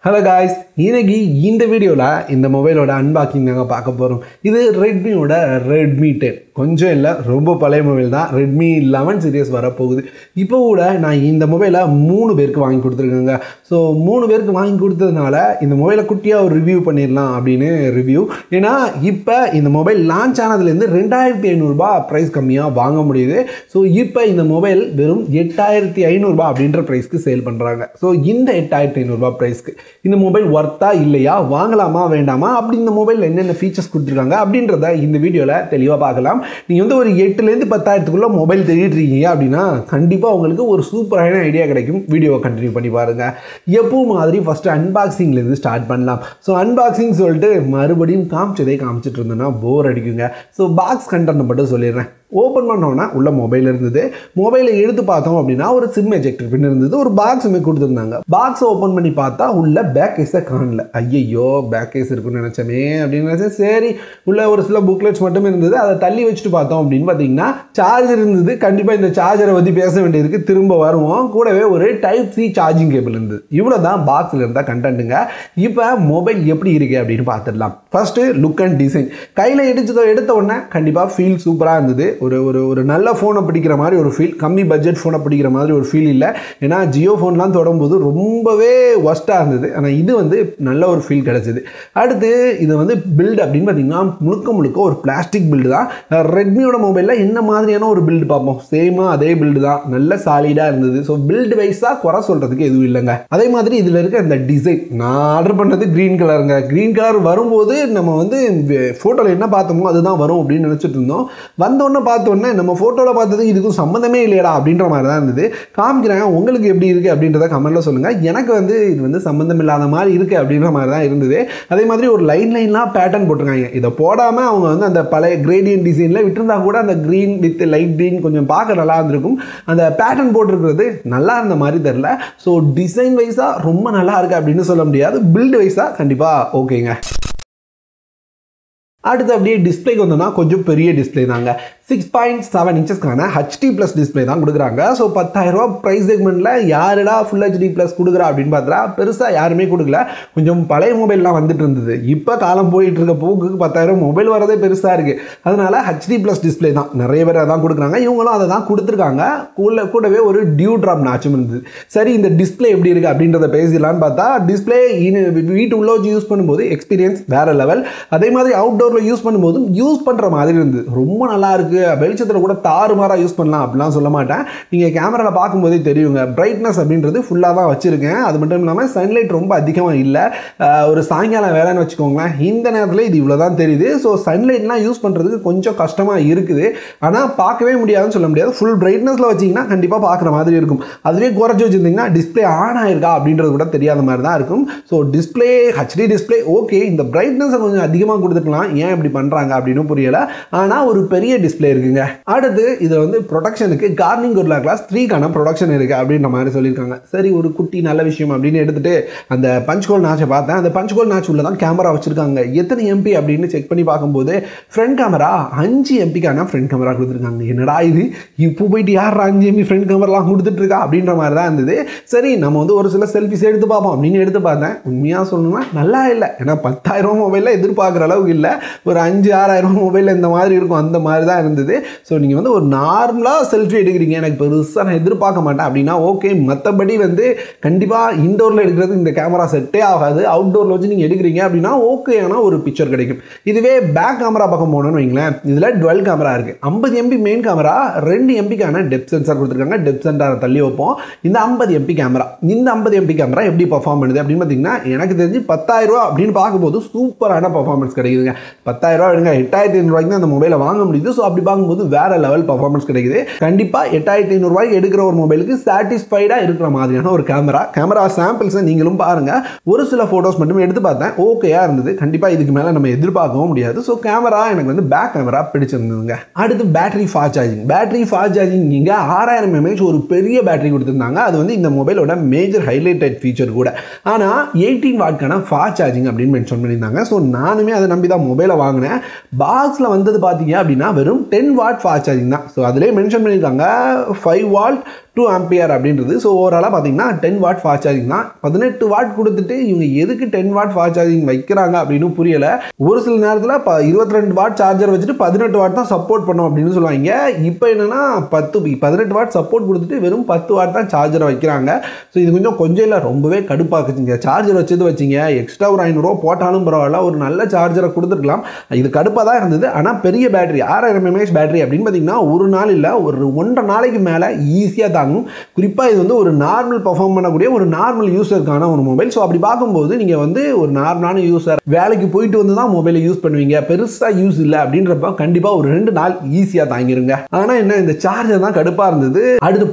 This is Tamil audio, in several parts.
Hello guys, இன்னைக்கு இந்த வீடியோல இந்த மொபைலோட அன்பாக்சிங் நாங்க பார்க்க போறோம். இது Redmiயோட Redmi 10. கொஞ்சம் இல்ல ரொம்ப பழைய மொபைல் தான். Redmi 11 சீரிஸ் வர போகுது. இப்போ கூட நான் இந்த மொபைலை 3 பேருக்கு வாங்கி கொடுத்திருக்கேங்க. சோ 3 பேருக்கு வாங்கி கொடுத்ததனால இந்த மொபைலை குட்டியா ஒரு ரிவ்யூ பண்ணிரலாம் அப்படினு ரிவ்யூ. ஏனா இப்போ இந்த மொபைல் லான்ச் ஆனதுல இருந்து 2500 ரூபாய் பிரைஸ் கம்மியா வாங்க முடியுது. சோ இப்போ இந்த மொபைல் வெறும் 8500 ரூபாய் அப்படிங்கற பிரைஸ்க்கு சேல் பண்றாங்க. சோ இந்த 8500 ரூபாய் பிரைஸ்க்கு இந்த மொபைல் வர்த்தா இல்லையா வாங்கலாமா வேண்டாமா அப்படி இந்த மொபைல்ல என்னென்ன ஃபீச்சர்ஸ் கொடுத்திருக்காங்க அப்படின்றத இந்த வீடியோல தெளிவா பார்க்கலாம். நீங்க வந்து ஒரு 8 ல இருந்து 10000 குள்ள மொபைல் தேடிட்டு இருக்கீங்க அப்படினா கண்டிப்பா உங்களுக்கு ஒரு சூப்பரான ஐடியா கிடைக்கும். வீடியோவை கண்டினியூ பண்ணி பாருங்க. எப்பவும் மாதிரி ஃபர்ஸ்ட் அன்பாக்சிங்ல இருந்து ஸ்டார்ட் பண்ணலாம். சோ அன்பாக்சிங் சொல்லிட்டு மறுபடியும் காமிச்சிட்டு இருந்தேன்னா போர் அடிக்குங்க. சோ பாக்ஸ் கண்டென்ட் மட்டும் சொல்லிடுறேன். ஓபன் பண்ணோம்னா உள்ள மொபைல் இருந்தது. மொபைலை எடுத்து பார்த்தோம் அப்படினா ஒரு சிம் எஜெக்டர் பின் இருந்தது. ஒரு பாக்ஸுமே கொடுத்திருந்தாங்க. பாக்ஸ் ஓபன் பண்ணி பார்த்தா உள்ள பேக் கேஸை காணல. ஐயோ பேக் கேஸ் இருக்குன்னு நினைச்சமே அப்படின்னு நினைச்சேன். சரி உள்ள ஒரு சில புக்லெட்ஸ் மட்டும் இருந்தது. அதை தள்ளி வச்சுட்டு பார்த்தோம் அப்படின்னு பார்த்தீங்கன்னா சார்ஜர் இருந்தது. கண்டிப்பாக இந்த சார்ஜரை பற்றி பேச வேண்டியிருக்கு. திரும்ப வருவோம். கூடவே ஒரு டைப் சி சார்ஜிங் கேபிள் இருந்தது. இவ்வளோ தான் பாக்ஸில் இருந்தால் கண்டென்ட்டுங்க. இப்போ மொபைல் எப்படி இருக்கு அப்படின்னு பார்த்துடலாம். First look and design. கையில் எடுத்த உடனே கண்டிப்பாக ஃபீல் சூப்பராக இருந்தது. ஒரு நல்ல ஃபோனை பிடிக்கிற மாதிரி ஒரு ஃபீல். கம்மி பட்ஜெட் ஃபோனை பிடிக்கிற மாதிரி ஒரு ஃபீல் இல்லை. ஏன்னா ஜியோ ஃபோன்லாம் தொடரும்போது ரொம்பவே ஒஸ்ட்டாக இருந்தது. ஆனால் இது வந்து நல்ல ஒரு ஃபீல் கிடைச்சது. அடுத்து இது வந்து பில்டு அப்படின்னு பார்த்தீங்கன்னா முழுக்க ஒரு பிளாஸ்டிக் பில்டு தான். ரெட்மியோட மொபைலில் என்ன மாதிரியான ஒரு பில்டு பார்ப்போம். சேமாக அதே பில்டு தான். நல்ல சாலிடாக இருந்தது. ஸோ பில்டு வைஸாக குறை சொல்கிறதுக்கு எதுவும் இல்லைங்க. அதே மாதிரி இதில் இருக்க இந்த டிசைன் நான் ஆர்டர் பண்ணது க்ரீன் கலருங்க. க்ரீன் கலர் வரும்போது நம்ம வந்து ஃபோட்டோவில் என்ன பார்த்தோமோ அதுதான் வரும் அப்படின்னு நினச்சிட்டு இருந்தோம். வந்தோடனே பார்த்தோன்னே நம்ம ஃபோட்டோவில் பார்த்தது இதுக்கும் சம்மந்தமே இல்லையடா அப்படின்ற மாதிரி தான் இருந்தது. காமிக்கிறேன் உங்களுக்கு எப்படி இருக்குது அப்படின்றத கமெண்ட்டில் சொல்லுங்கள். எனக்கு வந்து இது வந்து சம்மந்தம் இல்லாத மாதிரி இருக்குது அப்படின்ற மாதிரி தான் இருந்தது. அதே மாதிரி ஒரு லைன்லாம் பேட்டர்ன் போட்டிருக்காங்க. இதை போடாமல் அவங்க வந்து அந்த பழைய கிரேடியன்ட் டிசைனில் விட்டுருந்தா கூட அந்த க்ரீன் வித் லைட் க்ரீன் கொஞ்சம் பார்க்க நல்லா இருந்திருக்கும். அந்த பேட்டர்ன் போட்டிருக்கிறது நல்லா இருந்த மாதிரி தெரில. ஸோ டிசைன் வைஸாக ரொம்ப நல்லா இருக்குது அப்படின்னு சொல்ல முடியாது. பில்டு வைஸாக கண்டிப்பாக ஓகேங்க. அடுத்து அப்படியே டிஸ்பிளேக்கு வந்தோம்னா கொஞ்சம் பெரிய டிஸ்பிளே தாங்க. 6.7 இன்ச்சஸ்க்கான HD ப்ளஸ் டிஸ்பிளே தான் கொடுக்குறாங்க. ஸோ 10,000 ரூபா ப்ரைஸ் செக்மெண்ட்டில் யாருடா ஃபுல் HD ப்ளஸ் கொடுக்குறா அப்படின்னு பார்த்தா பெருசாக யாருமே கொடுக்கல. கொஞ்சம் பழைய மொபைல்லாம் வந்துட்டு இருந்தது. இப்போ காலம் போயிட்டு இருக்க போக்குக்கு 10,000 மொபைல் வரதே பெருசாக இருக்குது. அதனால HD ப்ளஸ் டிஸ்பிளே தான் நிறைய பேர் அதான் கொடுக்குறாங்க. இவங்களும் அதை தான் கொடுத்துருக்காங்க. கூடவே ஒரு டியூ ட்ராப் நாச்சும் இருந்தது. சரி இந்த டிஸ்பிளே எப்படி இருக்குது அப்படின்றத பேசிடலான்னு பார்த்தா டிஸ்பிளே வீட்டு உள்ள வச்சு யூஸ் பண்ணும்போது எக்ஸ்பீரியன்ஸ் வேறு லெவல். அதே மாதிரி அவுட்டோர் யூஸ் பண்ணும்போது யூஸ் பண்ற மாதிரி இருந்தது. ரொம்ப நல்லா இருக்கு. வெளிச்சத்துல கூட தாறுமாறா யூஸ் பண்ணலாம் அப்படிலாம் சொல்ல மாட்டேன். நீங்க கேமரால பார்க்கும்போதே தெரியுங்க. பிரைட்னஸ் அப்படின்றது ஃபுல்லா தான் வச்சிருக்கேன். அது மட்டும் இல்லாமல் சன்லைட் ரொம்ப அதிகமாக இல்லை. ஒரு சாயங்காலம் வேலைன்னு வச்சுக்கோங்களேன். இந்த நேரத்தில் இது இவ்வளோதான் தெரியுது. ஸோ சன்லைட்லாம் யூஸ் பண்ணுறதுக்கு கொஞ்சம் கஷ்டமாக இருக்குது. ஆனால் பார்க்கவே முடியாதுன்னு சொல்ல முடியாது. ஃபுல் பிரைட்னஸில் வச்சிங்கன்னா கண்டிப்பாக பார்க்குற மாதிரி இருக்கும். அதுவே குறைச்சி வச்சுருந்தீங்கன்னா டிஸ்பிளே ஆன் ஆயிருக்கா அப்படின்றது கூட தெரியாத மாதிரி தான் இருக்கும். So display HD display okay. இந்த பிரைட்னஸை கொஞ்சம் அதிகமாக கொடுத்துக்கலாம். ஏன் இப்படி பண்றாங்க அப்படின்னு புரியல. ஆனா ஒரு பெரிய டிஸ்பிளே இருக்குங்க. அடுத்து இது வந்து ப்ரொடக்ஷனுக்கு கார்னிங் கோரில்லா கிளாஸ் 3க்கான ப்ரொடக்ஷன் இருக்கு அப்படின்ற மாதிரி சொல்லியிருக்காங்க. சரி ஒரு குட்டி நல்ல விஷயம் அப்படின்னு எடுத்துட்டு அந்த பஞ்ச் ஹோல் நாச்சை பார்த்தேன். அந்த பஞ்ச் ஹோல் நாச் உள்ள தான் கேமரா வச்சிருக்காங்க. எத்தனை MP அப்படின்னு செக் பண்ணி பார்க்கும்போது ஃப்ரண்ட் கேமரா 5 MPக்கான ஃப்ரண்ட் கேமரா கொடுத்துருக்காங்க. என்னடா இது இப்போ போயிட்டு யார் 5 MP ஃப்ரண்ட் கேமராலாம் கொடுத்துட்டு இருக்கா அப்படின்ற மாதிரி தான் இருந்தது. சரி நம்ம வந்து ஒரு சில செல்ஃபிஸ் எடுத்து பார்ப்போம் அப்படின்னு எடுத்து பார்த்தேன். உண்மையாக சொல்லணும்னா நல்லா இல்லை. ஏன்னா 10,000 மொபைலில் எதிர்பார்க்குற அளவுக்கு இல்லை. ஒரு 5-6,000 மொபைல் இந்த மாதிரி இருக்கும். அந்த மாதிரி தான் இருந்தது. ஸோ நீங்கள் வந்து ஒரு நார்மலாக செல்ஃபி எடுக்கிறீங்க. எனக்கு பெருசாக நான் எதிர்பார்க்க மாட்டேன் அப்படின்னா ஓகே. மற்றபடி வந்து கண்டிப்பாக இன்டோரில் எடுக்கிறது இந்த கேமரா செட்டே ஆகாது. அவுட்டோரில் வச்சு நீங்கள் எடுக்கிறீங்க அப்படின்னா ஓகேனா ஒரு பிக்சர் கிடைக்கும். இதுவே பேக் கேமரா பக்கம் போனோன்னு வைங்களேன். இதில் 12 கேமரா இருக்குது. 50 MP மெயின் கேமரா, 2 MPக்கான டெப்த் சென்சார் கொடுத்துருக்காங்க. டெப்த் சென்சாரை தள்ளி வைப்போம். இந்த 50 MP கேமரா இந்த 50 MP கேமரா எப்படி பர்ஃபார்ம் பண்ணுது அப்படின்னு பார்த்தீங்கன்னா எனக்கு தெரிஞ்சு 10,000 ரூபா அப்படின்னு பார்க்கும்போது சூப்பரான பர்ஃபார்மன்ஸ் கிடைக்குதுங்க. 10,000 ரூபா எடுங்க 8,500 ரூபாய்க்கு அந்த மொபைலை வாங்க முடியுது. ஸோ அப்படி பார்க்கும்போது வேற லெவல் பர்ஃபார்மன்ஸ் கிடைக்குது. கண்டிப்பாக 8,500 ரூபாய்க்கு எடுக்கிற ஒரு மொபைலுக்கு சாட்டிஸ்ஃபைடாக இருக்கிற மாதிரியான ஒரு கேமரா சாம்பிள்ஸை நீங்களும் பாருங்க. ஒரு சில ஃபோட்டோஸ் மட்டும் எடுத்து பார்த்தேன். ஓகேயா இருந்தது. கண்டிப்பாக இதுக்கு மேலே நம்ம எதிர்பார்க்கவும் முடியாது. ஸோ கேமரா எனக்கு வந்து பேக் கேமரா பிடிச்சிருந்ததுங்க. அடுத்து பேட்டரி ஃபாஸ்ட் சார்ஜிங் நீங்க 6000 mAh ஒரு பெரிய பேட்டரி கொடுத்துருந்தாங்க. அது வந்து இந்த மொபைலோட மேஜர் ஹைலைட்டட் ஃபீச்சர் கூட. ஆனால் 18 வாட்க்கான ஃபாஸ்ட் சார்ஜிங் அப்படின்னு மென்ஷன் பண்ணியிருந்தாங்க. ஸோ நானுமே அதை நம்பி தான் மொபைலை வாங்கினேன். பாக்ஸில் வந்தது பார்த்தீங்க அப்படின்னா வெறும் 10 வாட் ஃபாஸ்ட் சார்ஜிங் தான். ஸோ அதிலே மென்ஷன் பண்ணியிருக்காங்க 5 வாட் 2 ஆம்பியர் அப்படின்றது. ஸோ ஓவராலாக பார்த்தீங்கன்னா 10 வாட் ஃபாஸ்ட் சார்ஜிங் தான். 18 வாட் கொடுத்துட்டு இவங்க எதுக்கு 10 வாட் ஃபாஸ்ட் சார்ஜிங் வைக்கிறாங்க அப்படின்னு புரியல. ஒரு சில நேரத்தில் 22 வாட் சார்ஜர் வச்சுட்டு 18 வாட் தான் சப்போர்ட் பண்ணும் அப்படின்னு சொல்லுவாங்க. இப்போ என்னன்னா 18 வாட் சப்போர்ட் கொடுத்துட்டு வெறும் 10 வாட் தான் சார்ஜரை வைக்கிறாங்க. ஸோ இது கொஞ்சம் இல்லை, ரொம்பவே கடுப்பாக்குச்சுங்க. சார்ஜர் வச்சீங்க எக்ஸ்ட்ரா ஒரு 500 ரூபா போட்டாலும் பரவாயில்ல, ஒரு நல்ல சார்ஜரை கொடுத்துருக்கலாம். இது கடுப்பாக தான் இருந்தது. ஆனால் பெரிய பேட்டரி 6000 mAh பேட்டரி அப்படின்னு பார்த்தீங்கன்னா ஒரு நாள் இல்லை, ஒரு 1.5 நாளைக்கு மேலே ஈஸியாக தாங்கும். குறிப்பாக இது ஒரு நார்மல் பர்ஃபார்ம் பண்ணக்கூடிய ஒரு நார்மல் யூசருக்கான ஒரு மொபைல். ஸோ அப்படி பார்க்கும்போது நீங்கள் ஒரு நார்மலான யூசர் வேலைக்கு போயிட்டு வந்து தான் மொபைலை யூஸ் பண்ணுவீங்க, பெருசாக யூஸ் இல்லை அப்படின்றப்ப கண்டிப்பாக ஒரு 2 நாள் ஈஸியாக தாங்கிருங்க. ஆனால் என்ன, இந்த சார்ஜர் தான் கடுப்பாக இருந்தது. அடுத்து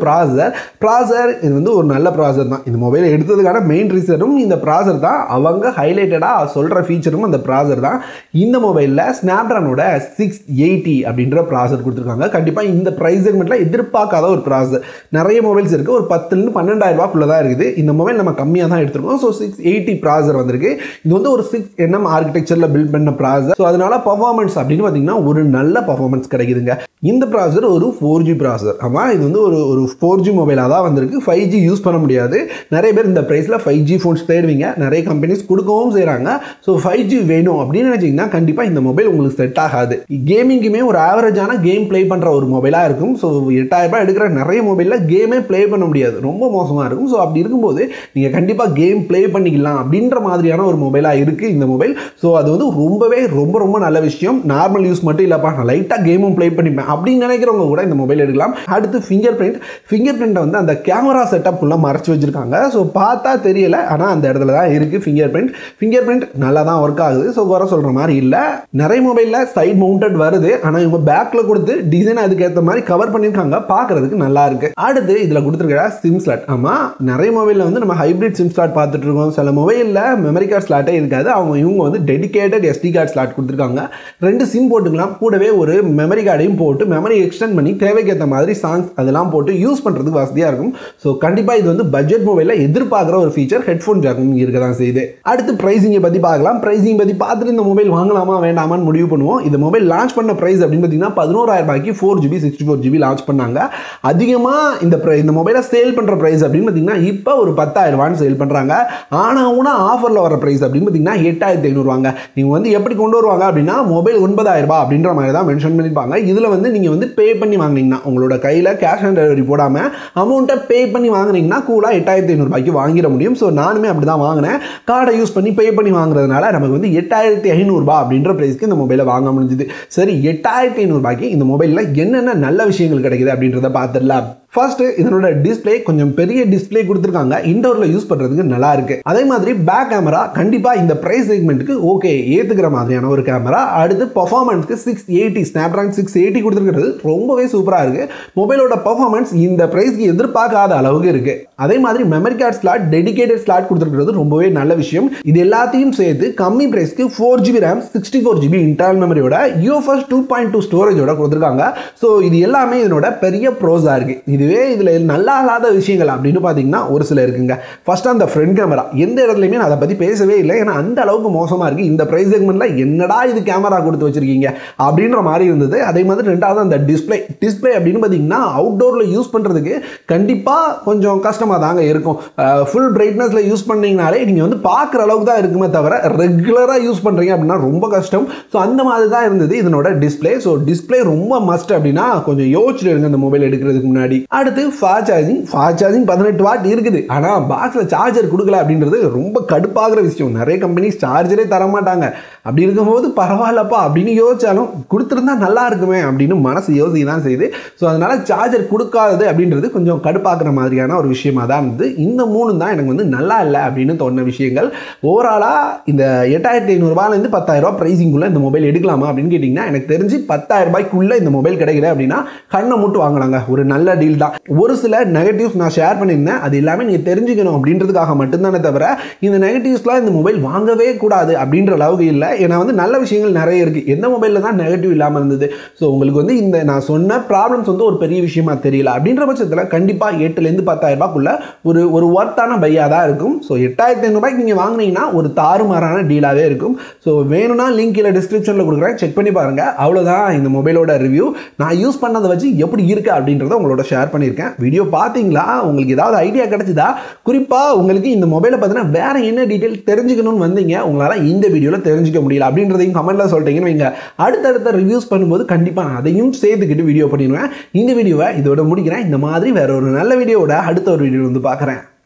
ப்ராசர் இது ஒரு நல்ல ப்ராசர் தான். இந்த மொபைலை எடுத்ததுக்கான மெயின் ரீசனும் இந்த ப்ராசர் தான். அவங்க ஹைலைட்டடாக சொல்கிற ஃபீச்சரும் அந்த ப்ராசர் தான். இந்த மொபைலில் ஸ்னாப்ட்ராகனோட 680 அப்படின்ற ப்ராசர் கொடுத்துருக்காங்க. கண்டிப்பாக இந்த ப்ரைஸ் செக்மெண்ட்டில் எதிர்பார்க்காத ஒரு ப்ராசர். நிறைய மொபைல்ஸ் இருக்குது, ஒரு 10,000 12,000 ரூபாய்க்குள்ளே தான் இருக்குது. இந்த மொபைல் நம்ம கம்மியாக தான் எடுத்துருக்கோம். ஸோ 680 ப்ராசர் வந்திருக்கு. இது ஒரு 6nm ஆர்கிடெக்சரில் பில்ட் பண்ண ப்ராசர். ஸோ அதனால பர்ஃபார்மன்ஸ் அப்படின்னு பார்த்தீங்கன்னா ஒரு நல்ல பர்ஃபார்மன்ஸ் கிடைக்குதுங்க. இந்த ப்ராசர் ஒரு 4G ப்ராசர். ஆமாம், இது ஒரு 4G மொபைலாக தான் வந்திருக்கு. 5G யூஸ் பண்ண முடியாது. நிறைய பேர் இந்த ப்ரைஸில் 5G ஃபோன்ஸ் தேடுவீங்க, நிறைய கம்பெனிஸ் கொடுக்கவும் செய்கிறாங்க. ஸோ 5G வேணும் அப்படின்னு நினச்சிங்கன்னா கண்டிப்பாக இந்த மொபைல் உங்களுக்கு செட் ஆகாது. கேமிங்குமே ஒரு ஆவரேஜான கேம் ப்ளே பண்ணுற ஒரு மொபைலாக இருக்கும். ஸோ 8000 ரூபாய் எடுக்கிற நிறைய மொபைலில் கேமே ப்ளே பண்ண முடியாது, ரொம்ப மோசமாக இருக்கும். ஸோ அப்படி இருக்கும்போது நீங்கள் கண்டிப்பாக கேம் ப்ளே பண்ணிக்கலாம் அப்படின்ற மாதிரியான ஒரு மொபைலாக இருக்குது இந்த மொபைல். ஸோ அது ரொம்பவே ரொம்ப நல்ல விஷயம். நார்மல் யூஸ் மட்டும் இல்லைப்பா, நான் லைட்டாக கேமும் ப்ளே பண்ணிப்பேன் அப்படின்னு நினைக்கிறவங்க கூட இந்த மொபைல் எடுக்கலாம். அடுத்து ஃபிங்கர்பிரிண்ட்டை அந்த கேமரா செட்டப்புக்குள்ளே மறைச்சு வச்சிருக்காங்க. ஸோ பார்த்தா தெரியல, ஆனால் அந்த இடத்துல தான் இருக்குது ஃபிங்கர்பிரிண்ட் நல்லா தான் ஒர்க் ஆகுது. ஸோ வர சொல்கிற மாதிரி இல்லை. நிறைய மொபைலில் சைட் மவுண்டட் வருது, ஆனால் இவங்க பேக்கில் கொடுத்து டிசைன் அதுக்கேற்ற மாதிரி கவர் பண்ணியிருக்காங்க, பார்க்குறதுக்கு நல்லா இருக்குது. அடுத்து இதில் கொடுத்துருக்கிற சிம் ஸ்லாட். ஆமாம், நிறைய மொபைலில் நம்ம ஹைப்ரிட் சிம் ஸ்லாட் பார்த்துட்டு இருக்கோம். சில மொபைலில் மெமரி கார்டு ஸ்லாட்டே இருக்காது. இவங்க டெடிகேட்டட் SD கார்டு ஸ்லாட் கொடுத்துருக்காங்க. 2 சிம் போட்டுக்கலாம், கூடவே ஒரு மெமரி கார்டையும் போட்டு மெமரி எக்ஸ்டெண்ட் பண்ணி தேவைக்கேற்ற மாதிரி சாங்ஸ் அதெல்லாம் போட்டு யூஸ் பண்ணுறதுக்கு வசதியாக இருக்கும். ஸோ கண்டிப்பாக இது பட்ஜெட் மொபைலில் எதிர்பார்க்குற ஒரு ஃபீச்சர். ஹெட்ஃபோன் ஜாக்கும் இருக்க தான் செய்யுது. அடுத்து ப்ரைஸிங்கை பற்றி பார்க்கலாம். ப்ரைஸிங் பற்றி பார்த்துட்டு இந்த மொபைல் வாங்கலாமா வேண்டாமான்னு முடிவு பண்ணுவோம். இந்த மொபைல் லான்ச் பண்ண ப்ரைஸ் அப்படின்னு பார்த்தீங்கன்னா 11,000 ரூபாய்க்கு 4GB 64GB லான்ச் பண்ணாங்க. அதிகமாக இந்த மொபைலை சேல் பண்ணுற ப்ரைஸ் அப்படின்னு பார்த்தீங்கன்னா இப்போ ஒரு 10,000 ரூபான்னு சேல் பண்ணுறாங்க. ஆனால் ஆஃபரில் வர ப்ரைஸ் அப்படின்னு பார்த்தீங்கன்னா 8,500 ரூபாங்க. நீங்கள் எப்படி கொண்டு வருவாங்க அப்படின்னா மொபைல் 9,000 ரூபாய் அப்படின்ற மாதிரி தான் மென்ஷன் பண்ணியிருப்பாங்க. இதில் நீங்கள் பே பண்ணி வாங்கினீங்கன்னா உங்களோட கையில் கேஷ் ஆன் டெலிவரி போடாமல் அமௌண்ட்டை பே பண்ணி வாங்கினீங்கன்னா கூலாக 8,500 ரூபாய்க்கு வாங்கிட முடியும். ஸோ நானுமே அப்படி தான் வாங்கினேன். கார்டை யூஸ் பண்ணி பே பண்ணி வாங்குறதுனால நமக்கு 8,500 ரூபாய் அப்படின்ற ப்ரைஸ்க்கு இந்த மொபைலை வாங்க முடிஞ்சுது. சரி, 8,500 ரூபாய்க்கு இந்த மொபைலில் என்னென்ன நல்ல விஷயங்கள் கிடைக்குது அப்படின்றத பார்த்துடலாம். ஃபர்ஸ்ட், இதனோட டிஸ்பிளே கொஞ்சம் பெரிய டிஸ்பிளே கொடுத்துருக்காங்க. இன்டோரில் யூஸ் பண்ணுறதுக்கு நல்லா இருக்கு. அதே மாதிரி பேக் கேமரா கண்டிப்பாக இந்த ப்ரைஸ் செக்மெண்ட்டுக்கு ஓகே ஏற்றுக்கிற மாதிரியான ஒரு கேமரா. அடுத்து பர்ஃபார்மன்ஸ்க்கு 680 ஸ்னாப்ட்ராகன் 680 கொடுத்துருக்கிறது ரொம்பவே சூப்பராக இருக்கு. மொபைலோட பர்ஃபார்மன்ஸ் இந்த ப்ரைஸ்க்கு எதிர்பார்க்காத அளவுக்கு இருக்கு. அதே மாதிரி memory card slot dedicated slot கொடுத்துருக்கிறது ரொம்பவே நல்ல விஷயம். இது எல்லாத்தையும் சேர்த்து கம்மி ப்ரைஸ்க்கு 4GB RAM 64GB இன்டர்னல் மெமரியோட UFS 2.2 ஸ்டோரேஜோட கொடுத்துருக்காங்க. ஸோ இது எல்லாமே இதனோட பெரிய ப்ரோஸாக இருக்கு. இதுவே இதில் நல்லா இல்லாத விஷயங்கள் அப்படின்னு பார்த்தீங்கன்னா ஒரு சில இருக்குங்க. ஃபர்ஸ்ட் அந்த ஃப்ரண்ட் கேமரா எந்த இடத்துலையுமே நான் அதை பற்றி பேசவே இல்லை, ஏன்னா அந்த அளவுக்கு மோசமாக இருக்குது. இந்த ப்ரைஸ் செக்மெண்ட்டில் என்னடா இது கேமரா கொடுத்து வச்சிருக்கீங்க அப்படின்ற மாதிரி இருந்தது. அதே மாதிரி ரெண்டாவது அந்த டிஸ்பிளே அப்படின்னு பார்த்தீங்கன்னா அவுட்டோரில் யூஸ் பண்ணுறதுக்கு கண்டிப்பாக கொஞ்சம் கஷ்டமாக தாங்க இருக்கும். ஃபுல் பிரைட்னஸில் யூஸ் பண்ணிங்கனாலே நீங்கள் பார்க்குற அளவுக்கு தான் இருக்குமே தவிர ரெகுலராக யூஸ் பண்ணுறீங்க அப்படின்னா ரொம்ப கஷ்டம். ஸோ அந்த மாதிரி தான் இருந்தது இதனோட டிஸ்பிளே. ஸோ டிஸ்பிளே ரொம்ப மஸ்ட் அப்படின்னா கொஞ்சம் யோசிச்சுட்டு இருங்க இந்த மொபைல் எடுக்கிறதுக்கு முன்னாடி. அடுத்து ஃபாஸ்ட் சார்ஜிங் 18 வாட் இருக்குது. ஆனால் பாக்ஸில் சார்ஜர் கொடுக்கல அப்படின்றது ரொம்ப கடுப்பாகிற விஷயம். நிறைய கம்பெனிஸ் சார்ஜரே தரமாட்டாங்க. அப்படி இருக்கும்போது பரவாயில்லப்பா அப்படின்னு யோசிச்சாலும் கொடுத்துருந்தா நல்லா இருக்குமே அப்படின்னு மனசு யோசிக்க தான் செய்யுது. ஸோ அதனால சார்ஜர் கொடுக்காதது அப்படின்றது கொஞ்சம் கடுப்பாக்குற மாதிரியான ஒரு விஷயமா தான் இருந்தது. இந்த 3 தான் எனக்கு நல்லா இல்லை அப்படின்னு தோணுன விஷயங்கள். ஓவராலாக இந்த 8,500 ரூபாயிலேருந்து 10,000 ரூபாய் ப்ரைஸிங்குள்ளே இந்த மொபைல் எடுக்கலாமா அப்படின்னு கேட்டிங்கன்னா எனக்கு தெரிஞ்சு 10,000 ரூபாய்க்குள்ளே இந்த மொபைல் கிடைக்குது அப்படின்னா கண்ணை மட்டும் வாங்கலாங்க. ஒரு நல்ல டீல் தான். ஒரு சில நெகட்டிவ்ஸ் நான் ஷேர் பண்ணியிருந்தேன், அது எல்லாமே நீங்கள் தெரிஞ்சுக்கணும் அப்படின்றதுக்காக மட்டும்தானே தவிர இந்த நெகட்டிவ்ஸ்லாம் இந்த மொபைல் வாங்கவே கூடாது அப்படின்ற அளவுக்கு இல்லை. ஏன்னா நல்ல விஷயங்கள் நிறைய இருக்குது. எந்த மொபைலில் தான் நெகட்டிவ் இல்லாமல் இருந்தது. ஸோ உங்களுக்கு இந்த நான் சொன்ன ப்ராப்ளம்ஸ் ஒரு பெரிய விஷயமா தெரியல அப்படின்ற பட்சத்தில் கண்டிப்பாக 8,000 10,000 ரூபாய்க்குள்ள ஒரு ஒர்த்தான பையாக தான் இருக்கும். ஸோ 8,500 ரூபாய்க்கு நீங்கள் வாங்கினீங்கன்னா ஒரு தாறுமாறான டீலாகவே இருக்கும். ஸோ வேணும்னா லிங்க் கீழே டிஸ்கிரிப்ஷனில் கொடுக்குறேன், செக் பண்ணி பாருங்கள். அவ்வளோதான் இந்த மொபைலோட ரிவ்யூ. நான் யூஸ் பண்ணதை வச்சு எப்படி இருக்குது அப்படின்றத உங்களோட ஷேர் ஷேர் பண்ணியிருக்கேன். வீடியோ பார்த்தீங்களா? உங்களுக்கு ஏதாவது ஐடியா கிடைச்சதா? குறிப்பாக உங்களுக்கு இந்த மொபைலை பார்த்தீங்கன்னா வேறு என்ன டீட்டெயில் தெரிஞ்சுக்கணும்னு வந்தீங்க, உங்களால் இந்த வீடியோவில் தெரிஞ்சுக்க முடியல அப்படின்றதையும் கமெண்ட்டில் சொல்லிட்டீங்கன்னு வைங்க. அடுத்தடுத்த ரிவ்யூஸ் பண்ணும்போது கண்டிப்பாக நான் அதையும் சேர்த்துக்கிட்டு வீடியோ பண்ணிடுவேன். இந்த வீடியோவை இதோட முடிக்கிறேன். இந்த மாதிரி வேற ஒரு நல்ல வீடியோவோட அடுத்த ஒரு வீடியோ வந்து பார்க்குறேன்.